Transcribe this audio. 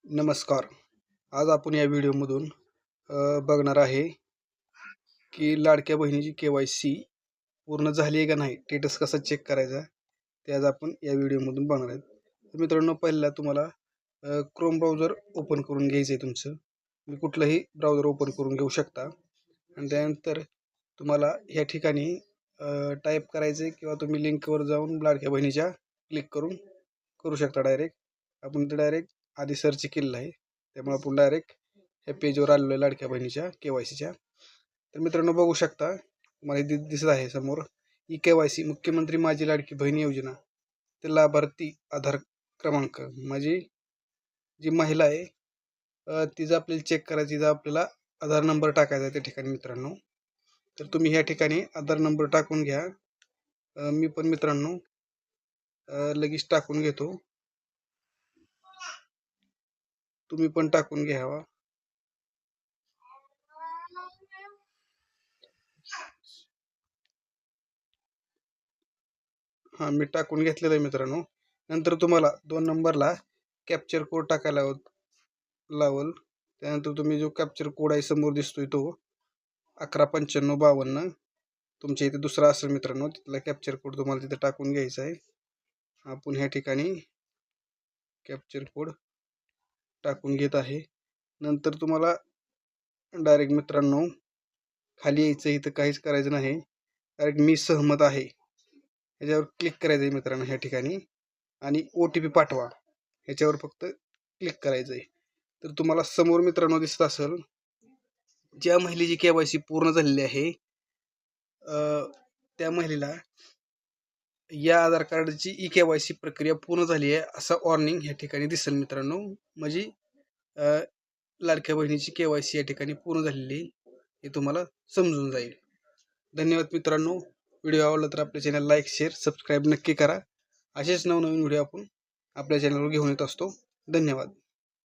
नमस्कार. आज आपण या व्हिडिओमधून बघणार आहे की लाडक्या बहिणीची KYC पूर्ण झाली आहे का नाही, स्टेटस कसा चेक करायचा ते आज आपण या व्हिडिओमधून बघणार आहेत. तर मित्रांनो, पहिला तुम्हाला क्रोम ब्राउझर ओपन करून घ्यायचं आहे तुमचं. तुम्ही कुठलंही ब्राउझर ओपन करून घेऊ शकता आणि त्यानंतर तुम्हाला ह्या ठिकाणी टाईप करायचं आहे किंवा तुम्ही लिंकवर जाऊन लाडक्या बहिणीच्या क्लिक करून करू शकता डायरेक्ट. आपण इथं डायरेक्ट आधी सर्च केलेलं आहे, त्यामुळे आपण डायरेक्ट ह्या पेजवर आलेलो आहे लाडक्या बहिणीच्या KYCच्या. तर मित्रांनो, बघू शकता तुम्हाला दिसत आहे समोर KYC मुख्यमंत्री माझी लाडकी बहीण योजना. ते लाभार्थी आधार क्रमांक म्हणजे जी महिला आहे तिचं आपल्याला चेक करायचं, तिचा आपल्याला आधार नंबर टाकायचा आहे त्या ठिकाणी मित्रांनो. तर तुम्ही ह्या ठिकाणी आधार नंबर टाकून घ्या. मी पण मित्रांनो लगेच टाकून घेतो, तुम्ही पण टाकून घ्यावा. हां, मी टाकून घेतलेलं आहे मित्रांनो. नंतर तुम्हाला 2 नंबरला कॅप्चर कोड टाकायला लावल. त्यानंतर तुम्ही जो कॅप्चर कोड आहे समोर दिसतोय तो 119552 तुमच्या इथे दुसरा असेल मित्रांनो, तिथला कॅप्चर कोड तुम्हाला तिथे टाकून घ्यायचा आहे. आपण ह्या ठिकाणी कॅप्चर कोड टाकून घेत आहे. नंतर तुम्हाला डायरेक्ट मित्रांनो खाली यायचं, इथं काहीच करायचं नाही, डायरेक्ट मी सहमत आहे ह्याच्यावर क्लिक करायचं आहे मित्रांनो ह्या ठिकाणी. आणि OTP पाठवा ह्याच्यावर फक्त क्लिक करायचं आहे. तर तुम्हाला समोर मित्रांनो दिसत असेल, ज्या महिलेची KYC पूर्ण झालेली आहे त्या महिलेला या आधार कार्डची KYC प्रक्रिया पूर्ण झाली आहे असं वॉर्निंग ह्या ठिकाणी दिसेल मित्रांनो. म्हणजे लाडक्या बहिणीची KYC या ठिकाणी पूर्ण झालेली हे तुम्हाला समजून जाईल. धन्यवाद मित्रांनो. व्हिडिओ आवडला तर आपल्या चॅनल लाईक, शेअर, सबस्क्राईब नक्की करा. असेच नवनवीन व्हिडिओ आपण आपल्या चॅनलवर घेऊन येत असतो. धन्यवाद.